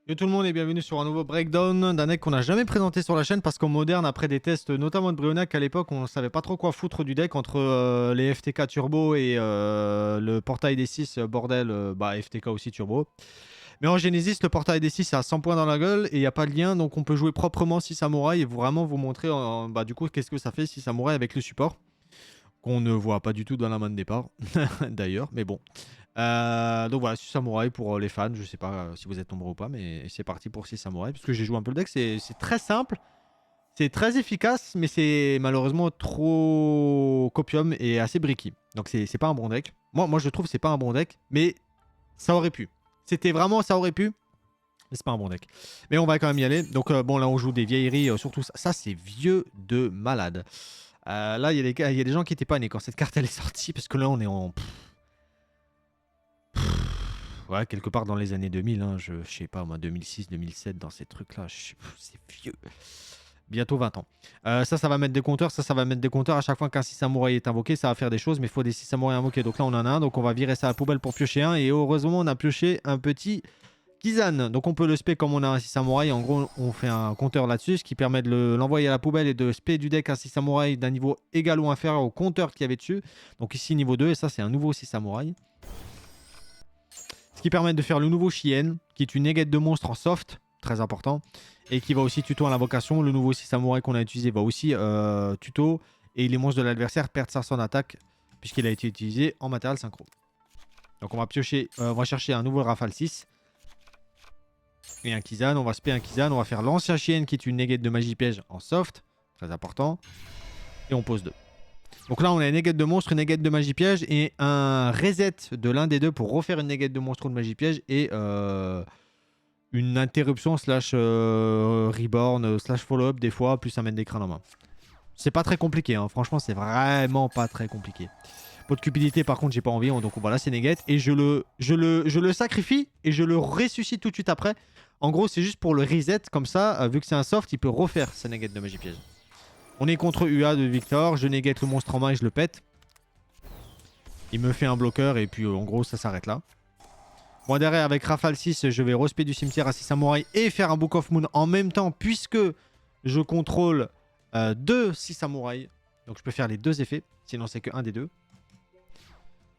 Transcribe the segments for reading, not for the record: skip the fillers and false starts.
Yo tout le monde et bienvenue sur un nouveau breakdown d'un deck qu'on n'a jamais présenté sur la chaîne parce qu'en moderne, après des tests notamment de Brionac à l'époque, on savait pas trop quoi foutre du deck entre les FTK Turbo et le portail des 6 bordel, FTK aussi Turbo. Mais en Genesis, le portail des 6 c'est à 100 points dans la gueule et il n'y a pas de lien donc on peut jouer proprement 6 samouraïs et vraiment vous montrer du coup qu'est-ce que ça fait 6 samouraïs avec le support qu'on ne voit pas du tout dans la main de départ d'ailleurs, mais bon. Donc voilà, 6 samouraïs pour les fans. Je sais pas si vous êtes nombreux ou pas, mais c'est parti pour 6 samouraïs. Parce que j'ai joué un peu le deck, c'est très simple, c'est très efficace, mais c'est malheureusement trop copium et assez bricky. Donc c'est pas un bon deck. Moi je trouve que c'est pas un bon deck, mais ça aurait pu. C'était vraiment, ça aurait pu, mais c'est pas un bon deck. Mais on va quand même y aller. Donc bon, là on joue des vieilleries, surtout ça. Ça c'est vieux de malade. Là il y a des gens qui étaient pas nés quand cette carte elle est sortie, parce que là on est en... Ouais, quelque part dans les années 2000, hein, je sais pas, moi, 2006, 2007, dans ces trucs-là, c'est vieux. Bientôt 20 ans. Ça va mettre des compteurs, ça va mettre des compteurs. À chaque fois qu'un 6 samouraï est invoqué, ça va faire des choses, mais il faut des 6 samouraïs invoqués. Donc là, on en a un, donc on va virer ça à la poubelle pour piocher un. Et heureusement, on a pioché un petit Kizan. Donc on peut le spé comme on a un 6 samouraï. En gros, on fait un compteur là-dessus, ce qui permet de l'envoyer à la poubelle et de spé du deck un 6 samouraï d'un niveau égal ou inférieur au compteur qu'il y avait dessus. Donc ici, niveau 2, et ça, c'est un nouveau 6 samouraï. Ce qui permet de faire le nouveau Shien, qui est une néguette de monstre en soft, très important, et qui va aussi tuto à l'invocation. Le nouveau 6 samouraï qu'on a utilisé va aussi tuto, et les monstres de l'adversaire perdent 500 d'attaque, puisqu'il a été utilisé en matériel synchro. Donc on va piocher, on va chercher un nouveau Rafale 6, et un Kizan, on va spé un Kizan, on va faire l'ancien Shien, qui est une néguette de magie piège en soft, très important, et on pose 2. Donc là, on a une néguette de monstre, une néguette de magie piège et un reset de l'un des deux pour refaire une néguette de monstre ou de magie piège et une interruption slash reborn slash follow-up des fois, plus un mène d'écran en main. C'est pas très compliqué, hein. Franchement, c'est vraiment pas très compliqué. Pot de cupidité, par contre, j'ai pas envie, donc voilà, c'est néguette. Et je le sacrifie et je le ressuscite tout de suite après. En gros, c'est juste pour le reset, comme ça, vu que c'est un soft, il peut refaire sa néguette de magie piège. On est contre UA de Victor, je négate le monstre en main et je le pète. Il me fait un bloqueur et puis en gros ça s'arrête là. Moi derrière avec Rafale 6, je vais respect du cimetière à 6 samouraïs et faire un Book of Moon en même temps puisque je contrôle 2 6 samouraïs. Donc je peux faire les deux effets, sinon c'est que un des deux.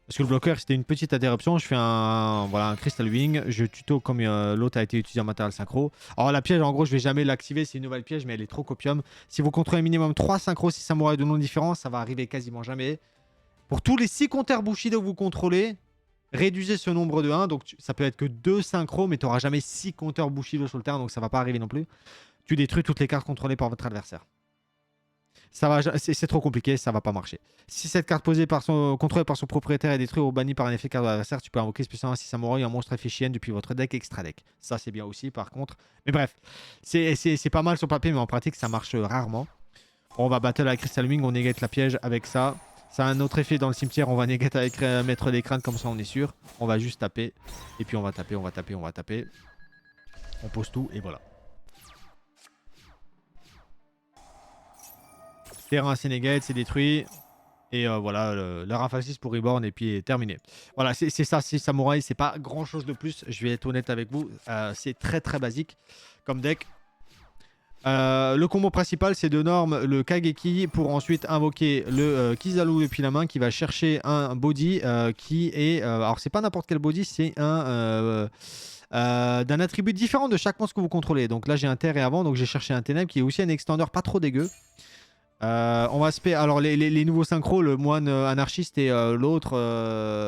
Parce que le bloqueur c'était une petite interruption, je fais un Crystal Wing, je tuto comme l'autre a été utilisé en matériel synchro. Alors la piège en gros je vais jamais l'activer, c'est une nouvelle piège mais elle est trop copium. Si vous contrôlez minimum 3 synchros 6 samouraïs de noms différents, ça va arriver quasiment jamais. Pour tous les 6 compteurs Bushido que vous contrôlez, réduisez ce nombre de 1. Donc ça peut être que 2 synchros, mais tu n'auras jamais 6 compteurs Bushido sur le terrain, donc ça va pas arriver non plus. Tu détruis toutes les cartes contrôlées par votre adversaire. C'est trop compliqué, ça va pas marcher. Si cette carte contrôlée par son propriétaire est détruite ou bannie par un effet carte de l'adversaire, tu peux invoquer spécialement un 6 samouraï un monstre efficient depuis votre deck extra deck. Ça c'est bien aussi par contre. Mais bref, c'est pas mal sur papier, mais en pratique ça marche rarement. On va battle avec Crystal Wing, on négate la piège avec ça. Ça a un autre effet dans le cimetière, on va négate avec mettre des crânes, comme ça on est sûr. On va juste taper. Et puis on va taper, on va taper, on va taper. On pose tout et voilà. Terrain c'est négate, c'est détruit. Et voilà, le Rafale 6 pour Reborn et puis terminé. Voilà, c'est ça, c'est Samouraï, c'est pas grand chose de plus. Je vais être honnête avec vous, c'est très très basique comme deck. Le combo principal c'est de norme le Kageki pour ensuite invoquer le Kizaru depuis la main qui va chercher un body qui est... alors c'est pas n'importe quel body, c'est un... d'un attribut différent de chaque monstre que vous contrôlez. Donc là j'ai un terre et avant, donc j'ai cherché un ténèbre qui est aussi un extender pas trop dégueu. On va spé... Alors les nouveaux synchros, le moine anarchiste et l'autre,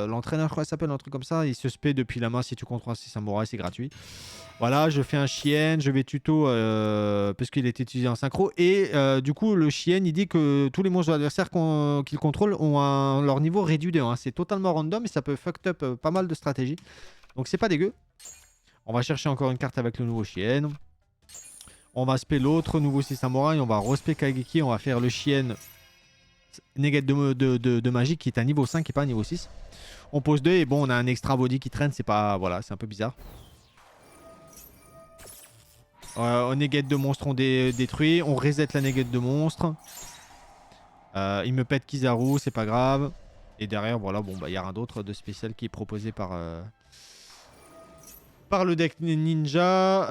l'entraîneur je crois qu'il s'appelle, un truc comme ça, il se spé depuis la main si tu contrôles ces samouraïs, c'est gratuit. Voilà, je fais un chien, je vais tuto parce qu'il est utilisé en synchro. Et du coup, le chien, il dit que tous les monstres de l'adversaire qu'il contrôle ont leur niveau réduit de 1. C'est totalement random et ça peut fuck up pas mal de stratégies. Donc c'est pas dégueu. On va chercher encore une carte avec le nouveau chien. On va spé l'autre nouveau 6 samouraï. On va respé Kageki. On va faire le chien négate de magie qui est à niveau 5 et pas à niveau 6. On pose 2 et bon, on a un extra body qui traîne. C'est pas... Voilà, c'est un peu bizarre. On négate de monstres, on détruit. On reset la négate de monstres. Il me pète Kizaru, c'est pas grave. Et derrière, voilà, bon, bah, il n'y a rien d'autre de spécial qui est proposé par Par le deck ninja,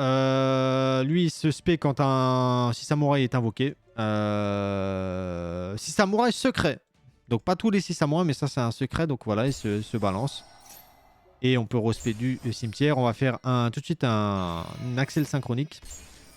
lui il se spé quand un 6 samouraï est invoqué. 6 samouraïs secret. Donc pas tous les 6 samouraïs, mais ça c'est un secret. Donc voilà, il se balance. Et on peut respect du cimetière. On va faire tout de suite un Axel synchronique.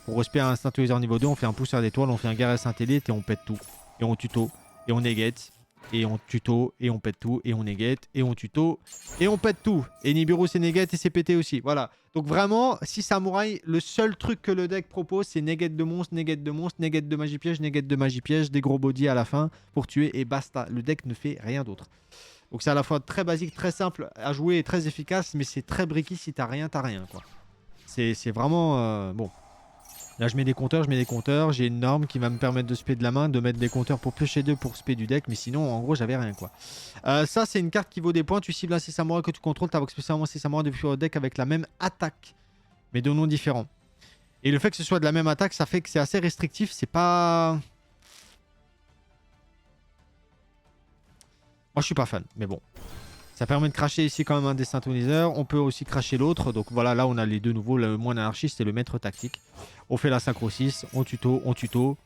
Pour respect un synthétiseur niveau 2, on fait un pousseur d'étoiles, on fait un guerrier satellite et on pète tout. Et on tuto. Et on negate. Et on tuto, et on pète tout, et on negate, et on tuto, et on pète tout. Et Nibiru c'est negate et c'est pété aussi. Voilà. Donc vraiment, 6 samouraïs, le seul truc que le deck propose, c'est negate de monstre, negate de monstre, negate de magie piège, negate de magie piège, des gros body à la fin pour tuer et basta. Le deck ne fait rien d'autre. Donc c'est à la fois très basique, très simple à jouer et très efficace, mais c'est très bricky. Si t'as rien, quoi. C'est vraiment... bon. Là, je mets des compteurs. J'ai une norme qui va me permettre de spé de la main, de mettre des compteurs pour piocher 2 pour spé du deck. Mais sinon, en gros, j'avais rien, quoi. Ça, c'est une carte qui vaut des points. Tu cibles un 6 samouraï que tu contrôles. Tu invoques spécialement 6 samouraïs depuis le deck avec la même attaque, mais de noms différents. Et le fait que ce soit de la même attaque, ça fait que c'est assez restrictif. C'est pas... Moi, je suis pas fan, mais bon. Ça permet de cracher ici quand même un des synthoniseurs. On peut aussi cracher l'autre. Donc voilà, là on a les deux nouveaux. Le moine anarchiste et le maître tactique. On fait la synchro 6. On tuto, on tuto.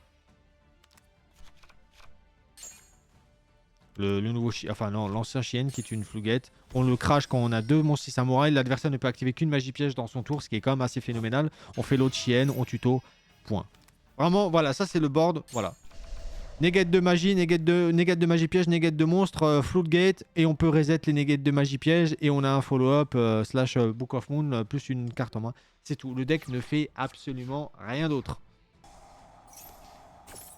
Le nouveau enfin non, l'ancien chien qui est une flouguette. On le crache quand on a 2 monstres samouraïs. L'adversaire ne peut activer qu'une magie piège dans son tour, ce qui est quand même assez phénoménal. On fait l'autre chienne, on tuto, point. Vraiment, voilà, ça c'est le board. Voilà. Negate de magie, negate de magie piège, negate de monstre, floodgate, et on peut reset les negates de magie piège, et on a un follow-up slash Book of Moon, plus une carte en main. C'est tout, le deck ne fait absolument rien d'autre.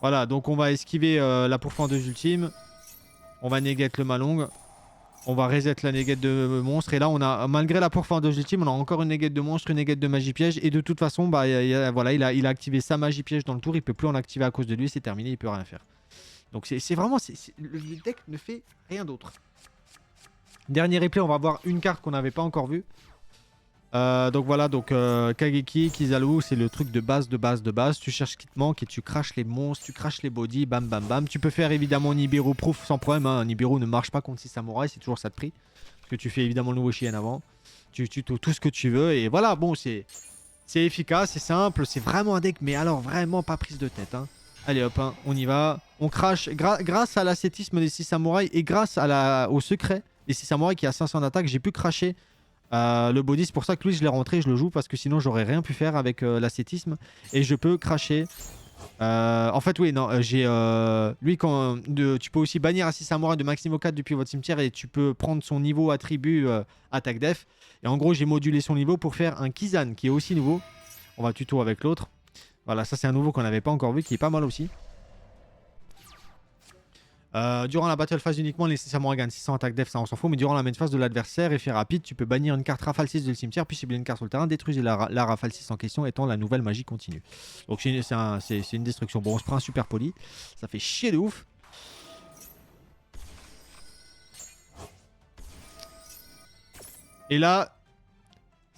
Voilà, donc on va esquiver la pourfendeuse ultime, on va negate le malong, on va reset la negate de monstre, et là on a, malgré la pourfendeuse ultime, on a encore une negate de monstre, une negate de magie piège, et de toute façon, bah, voilà, il a activé sa magie piège dans le tour, il peut plus en activer à cause de lui, c'est terminé, il peut rien faire. Donc c'est vraiment... le deck ne fait rien d'autre. Dernier replay, on va voir une carte qu'on n'avait pas encore vue. Donc voilà, donc Kageki, Kizaru, c'est le truc de base. Tu cherches ce qui te manque et tu craches les monstres, tu craches les bodies, bam bam bam. Tu peux faire évidemment Nibiru Proof sans problème. Hein. Nibiru ne marche pas contre 6 samouraïs, c'est toujours ça de prix. Parce que tu fais évidemment le nouveau Chien avant. Tu tout ce que tu veux. Et voilà, bon, c'est efficace, c'est simple. C'est vraiment un deck, mais alors vraiment pas prise de tête. Hein. Allez hop, hein, on y va. On crache grâce à l'ascétisme des 6 samouraïs et grâce au secret des 6 samouraïs qui a 500 d'attaque. J'ai pu cracher le body. C'est pour ça que lui, je l'ai rentré, je le joue parce que sinon, j'aurais rien pu faire avec l'ascétisme. Et je peux cracher. En fait, oui, non, j'ai. Lui, tu peux aussi bannir un 6 samouraïs de maximum 4 depuis votre cimetière et tu peux prendre son niveau attribut attaque def. Et en gros, j'ai modulé son niveau pour faire un Kizan qui est aussi nouveau. On va tuto avec l'autre. Voilà, ça c'est un nouveau qu'on n'avait pas encore vu, qui est pas mal aussi. Durant la battle phase uniquement, les samouraïs gagnent 600 attaque def, ça on s'en fout. Mais durant la main phase de l'adversaire, effet rapide, tu peux bannir une carte rafale 6 de le cimetière, puis cibler une carte sur le terrain, détruire la rafale 6 en question, étant la nouvelle magie continue. Donc c'est une destruction. Bon, on se prend un super poli, ça fait chier de ouf. Et là...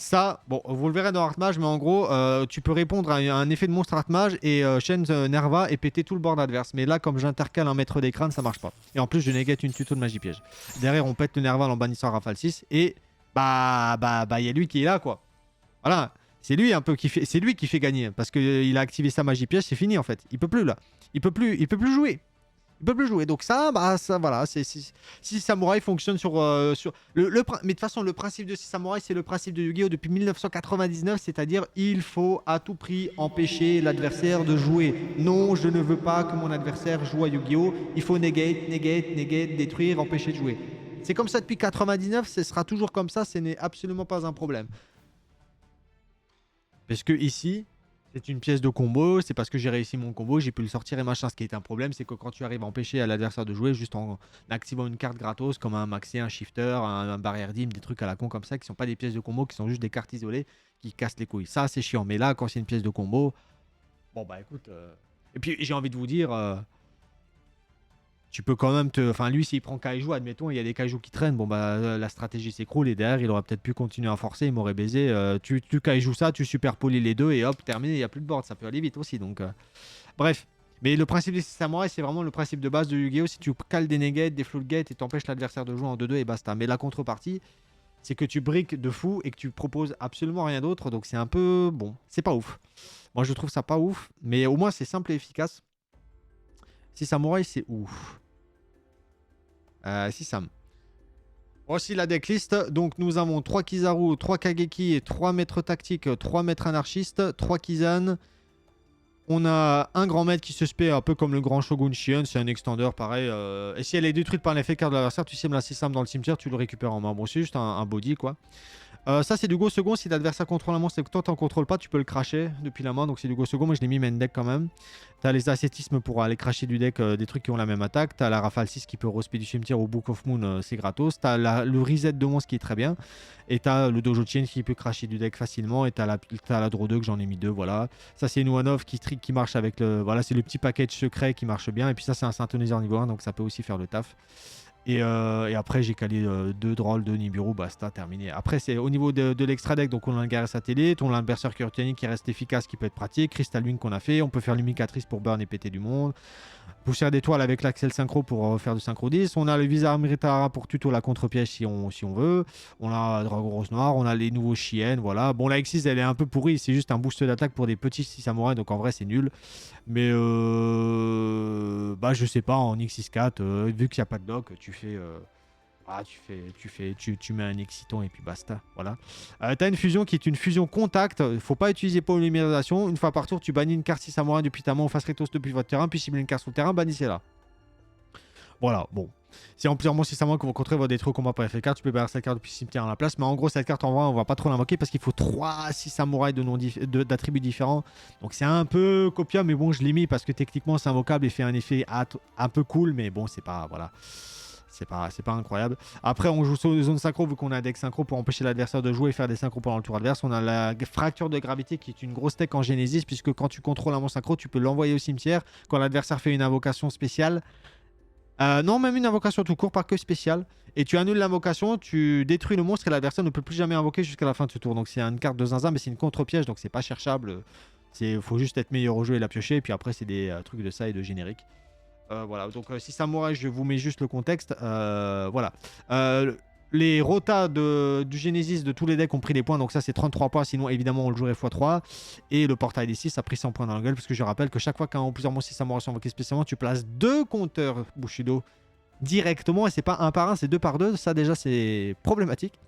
Ça, bon, vous le verrez dans Artmage, mais en gros, tu peux répondre à un effet de monstre Artmage et chaîne Nerva et péter tout le board adverse. Mais là, comme j'intercale un maître des crânes, ça marche pas. Et en plus, je négate une tuto de magie piège. Derrière, on pète le Nerva en bannissant Rafale 6 et il y a lui qui est là, quoi. Voilà, c'est lui un peu qui fait, c'est lui qui fait gagner parce qu'il a activé sa magie piège, c'est fini en fait. Il peut plus là, il peut plus jouer. Il peut plus jouer. Donc ça, voilà. Si Samouraï fonctionne sur... mais de toute façon, le principe de Samouraï, c'est le principe de Yu-Gi-Oh! Depuis 1999, c'est-à-dire il faut à tout prix empêcher l'adversaire de jouer. Non, je ne veux pas que mon adversaire joue à Yu-Gi-Oh! Il faut negate, détruire, empêcher de jouer. C'est comme ça depuis 99, ce sera toujours comme ça, ce n'est absolument pas un problème. Parce que ici... C'est une pièce de combo, c'est parce que j'ai réussi mon combo, j'ai pu le sortir et machin. Ce qui est un problème, c'est que quand tu arrives à empêcher à l'adversaire de jouer juste en activant une carte gratos comme un maxi, un shifter, un barrière dim, des trucs à la con comme ça, qui sont pas des pièces de combo, qui sont juste des cartes isolées qui cassent les couilles. Ça, c'est chiant. Mais là, quand c'est une pièce de combo, bon bah écoute. Et puis j'ai envie de vous dire, tu peux quand même te. Enfin, lui, s'il prend Kaiju, admettons, il y a des Kaiju qui traînent. Bon, bah, la stratégie s'écroule et derrière, il aurait peut-être pu continuer à forcer. Il m'aurait baisé. Tu Kaiju ça, tu super polis les deux et hop, terminé. Il n'y a plus de board. Ça peut aller vite aussi. Donc, bref. Mais le principe des samouraïs, c'est vraiment le principe de base de Yu-Gi-Oh! Si tu cales des negates, des floodgates et t'empêches l'adversaire de jouer en 2-2 et basta. Mais la contrepartie, c'est que tu briques de fou et que tu proposes absolument rien d'autre. Donc c'est un peu... Bon, c'est pas ouf. Moi, je trouve ça pas ouf. Mais au moins, c'est simple et efficace. Si Samouraï, c'est ouf. Si Sam. Voici la decklist. Donc nous avons 3 Kizaru, 3 Kageki, 3 maîtres tactiques, 3 maîtres anarchistes, 3 Kizan. On a un grand maître qui se spé un peu comme le grand Shogun Shien, c'est un extender pareil. Et si elle est détruite par l'effet carte de l'adversaire, tu cibles un Sisam dans le cimetière, tu le récupères en main. Bon, c'est juste un body quoi. Ça c'est du go second, si l'adversaire contrôle un monstre et que toi t'en contrôles pas, tu peux le cracher depuis la main, donc c'est du go second. Moi je l'ai mis main deck quand même. T'as les ascétismes pour aller cracher du deck des trucs qui ont la même attaque. T'as la rafale 6 qui peut respect du cimetière au Book of Moon, c'est gratos. T'as le reset de monstre qui est très bien. Et t'as le Dojo Chien qui peut cracher du deck facilement. Et t'as la Draw 2 que j'en ai mis 2, voilà. Ça c'est une one-off qui marche avec le... Voilà, c'est le petit package secret qui marche bien. Et puis ça c'est un synthoniseur niveau 1, donc ça peut aussi faire le taf. Et après, j'ai calé 2 drôles, 2 Nibiru, basta, terminé. Après, c'est au niveau de l'extra deck, donc on a un guerrier satellite, on a un berserker Urtianique qui reste efficace, qui peut être pratique, Crystal Wing qu'on a fait, on peut faire l'humicatrice pour burn et péter du monde, poussière d'étoile avec l'Axel Synchro pour faire du Synchro 10, on a le Visa Amritara pour tuto la contre-piège si on veut, on a Dragon Rose Noir, on a les nouveaux Chiennes, voilà. Bon, la X6 elle est un peu pourrie, c'est juste un boost d'attaque pour des petits 6 samouraïs, donc en vrai c'est nul. Mais bah je sais pas, en X64, vu qu'il n'y a pas de dock, tu fais... tu mets un excitant et puis basta. Voilà. T'as une fusion qui est une fusion contact. Faut pas utiliser polymérisation. Une fois par tour, tu bannis une carte 6 samouraï depuis ta main ou face rectos depuis votre terrain, puis cibler une carte sur le terrain, bannissez-la. Voilà, bon. Si en plusieurs mots, si samouraï qu'on va contrer va détruire au combat par effet carte, tu peux bannir cette carte depuis le cimetière à la place. Mais en gros, cette carte en vrai, on va pas trop l'invoquer parce qu'il faut 3 6 samouraïs d'attributs différents. Donc c'est un peu copiable, mais bon, je l'ai mis parce que techniquement c'est invocable et fait un effet un peu cool, mais bon, c'est pas. Voilà. C'est pas incroyable. Après, on joue sur une zone synchro vu qu'on a un deck synchro pour empêcher l'adversaire de jouer et faire des synchros pendant le tour adverse. On a la fracture de gravité qui est une grosse tech en Genesis puisque quand tu contrôles un monstre synchro, tu peux l'envoyer au cimetière quand l'adversaire fait une invocation spéciale. Non, même une invocation tout court, pas que spéciale. Et tu annules l'invocation, tu détruis le monstre et l'adversaire ne peut plus jamais invoquer jusqu'à la fin de ce tour. Donc c'est une carte de zinzin, mais c'est une contre-piège, donc c'est pas cherchable. Faut juste être meilleur au jeu et la piocher. Et puis après, c'est des trucs de ça et de générique. Voilà, donc si Samouraï, je vous mets juste le contexte. Voilà. Les rotas du Genesis de tous les decks ont pris des points, donc ça c'est 33 points, sinon évidemment on le jouerait x3. Et le portail des 6 a pris 100 points dans la gueule, parce que je rappelle que chaque fois qu'un ou plusieurs monstres Samouraï sont invoqués spécialement, tu places 2 compteurs Bushido directement, et c'est pas un par un, c'est 2 par 2, ça déjà c'est problématique.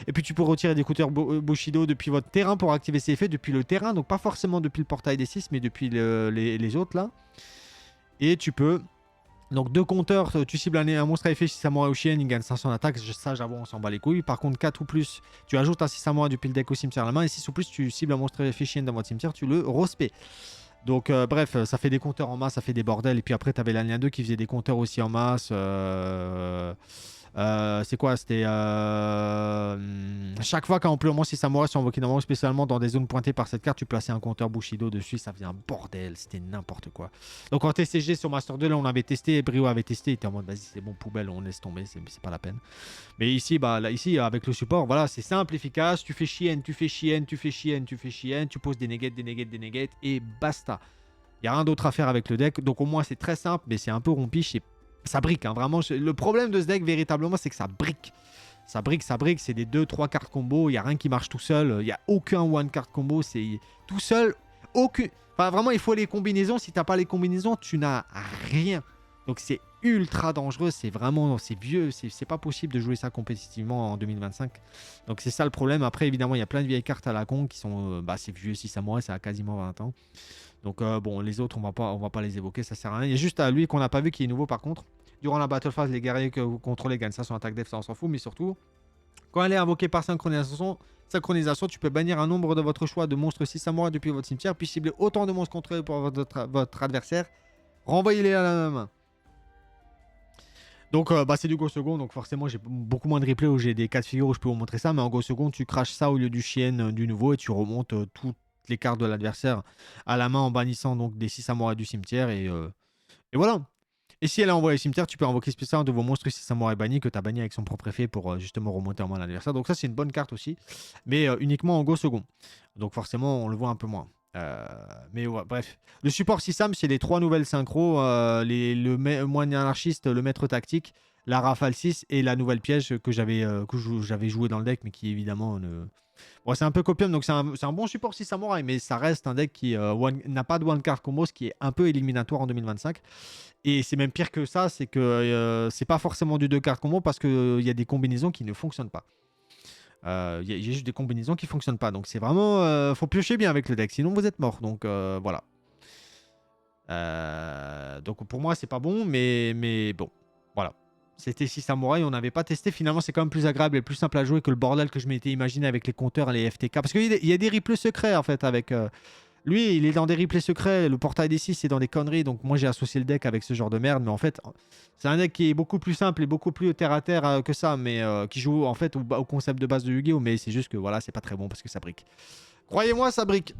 Et puis tu peux retirer des compteurs Bushido depuis votre terrain pour activer ces effets, depuis le terrain, donc pas forcément depuis le portail des 6, mais depuis les autres là. Et tu peux... Donc 2 compteurs, tu cibles un monstre à effet si Samouraï ou Chien, il gagne 500 d'attaque. Ça, j'avoue, on s'en bat les couilles. Par contre, 4 ou plus, tu ajoutes un 6 Samouraï depuis le deck au cimetière à la main. Et 6 ou plus, tu cibles un monstre à effet Chien dans votre cimetière, tu le rospé. Donc bref, ça fait des compteurs en masse, ça fait des bordels. Et puis après, tu avais la ligne 2 qui faisait des compteurs aussi en masse. C'est quoi? C'était chaque fois qu'un plus si Samouraï sont invoqués normalement spécialement dans des zones pointées par cette carte, tu plaçais un compteur Bushido dessus, ça faisait un bordel, c'était n'importe quoi. Donc en TCG sur Master 2, là on avait testé, Brio avait testé, il était en mode vas-y c'est bon poubelle, on laisse tomber, c'est pas la peine. Mais ici, bah là, ici avec le support, voilà, c'est simple, efficace, tu fais chienne, tu poses des negates et basta. Il n'y a rien d'autre à faire avec le deck, donc au moins c'est très simple, mais c'est un peu rompiche, ça brique, hein, vraiment. Le problème de ce deck, véritablement, c'est que ça brique. Ça brique, c'est des 2-3 cartes combo, il n'y a rien qui marche tout seul, il n'y a aucun one card combo, c'est tout seul, aucun... Enfin, vraiment, il faut les combinaisons, si tu n'as pas les combinaisons, tu n'as rien. Donc c'est ultra dangereux, c'est vraiment, c'est vieux, c'est pas possible de jouer ça compétitivement en 2025. Donc c'est ça le problème. Après, évidemment, il y a plein de vieilles cartes à la con qui sont, c'est vieux, si ça mourait, ça a quasiment 20 ans. Donc bon, les autres, on va pas les évoquer, ça sert à rien. Il y a juste à lui qu'on n'a pas vu qui est nouveau par contre. Durant la battle phase, les guerriers que vous contrôlez gagnent ça sur attaque def, ça on s'en fout. Mais surtout, quand elle est invoquée par synchronisation, tu peux bannir un nombre de votre choix de monstres 6 samouraïs depuis votre cimetière, puis cibler autant de monstres contrôlés pour votre adversaire. Renvoyez-les à la main. Donc c'est du go second, donc forcément j'ai beaucoup moins de replay où j'ai des cas de figure où je peux vous montrer ça, mais en go second tu craches ça au lieu du chien du nouveau et tu remontes toutes les cartes de l'adversaire à la main en bannissant donc des 6 samouraïs du cimetière et voilà. Et si elle a envoyé au cimetière, tu peux invoquer spécialement de vos monstres 6 samouraïs bannis que tu as banni avec son propre effet pour justement remonter en main l'adversaire. Donc ça c'est une bonne carte aussi, mais uniquement en go second. Donc forcément on le voit un peu moins. Mais ouais, bref. Le support Sisam, c'est les 3 nouvelles synchros, le moine anarchiste, le maître tactique, la rafale 6 et la nouvelle piège que j'avais joué dans le deck, mais qui évidemment ne. Bon, c'est un peu copium, donc c'est un bon support 6 samouraï, mais ça reste un deck qui n'a pas de one card combo, ce qui est un peu éliminatoire en 2025. Et c'est même pire que ça, c'est que c'est pas forcément du 2 cartes combo parce qu'il y a des combinaisons qui ne fonctionnent pas. Il y a juste des combinaisons qui fonctionnent pas. Donc c'est vraiment. Faut piocher bien avec le deck, sinon vous êtes mort. Donc voilà. Donc pour moi, c'est pas bon, mais bon. Voilà. C'était 6 samouraïs, on n'avait pas testé. Finalement, c'est quand même plus agréable et plus simple à jouer que le bordel que je m'étais imaginé avec les compteurs et les FTK. Parce qu'il y a des replays secrets en fait avec. Lui, il est dans des replays secrets. Le portail des 6, c'est dans des conneries. Donc, moi, j'ai associé le deck avec ce genre de merde. Mais en fait, c'est un deck qui est beaucoup plus simple et beaucoup plus terre à terre que ça. Mais qui joue en fait au concept de base de Yu-Gi-Oh! Mais c'est juste que voilà, c'est pas très bon parce que ça brique. Croyez-moi, ça brique.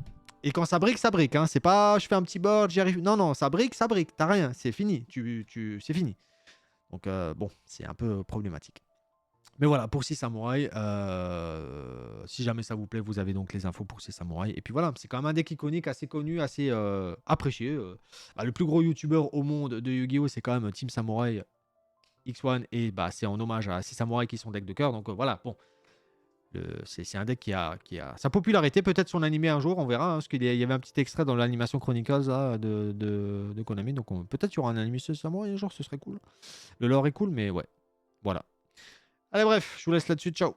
Et quand ça brique, ça brique. Hein. C'est pas je fais un petit board, j'y arrive. Non, non, ça brique, ça brique. T'as rien. C'est fini. C'est fini. Donc, bon, c'est un peu problématique. Mais voilà, pour 6 samouraïs, si jamais ça vous plaît, vous avez donc les infos pour 6 samouraïs. Et puis voilà, c'est quand même un deck iconique, assez connu, assez apprécié. Le plus gros youtubeur au monde de Yu-Gi-Oh! C'est quand même Team Samurai X1. Et bah, c'est en hommage à 6 samouraïs qui sont deck de cœur. Donc voilà, bon. C'est un deck qui a sa popularité, peut-être son animé un jour, on verra. Hein, parce qu'il y avait un petit extrait dans l'animation Chronicles là, de Konami. Donc peut-être qu'il y aura un animé sur Samurai un jour, ce serait cool. Le lore est cool, mais ouais. Voilà. Allez, bref, je vous laisse là-dessus. Ciao.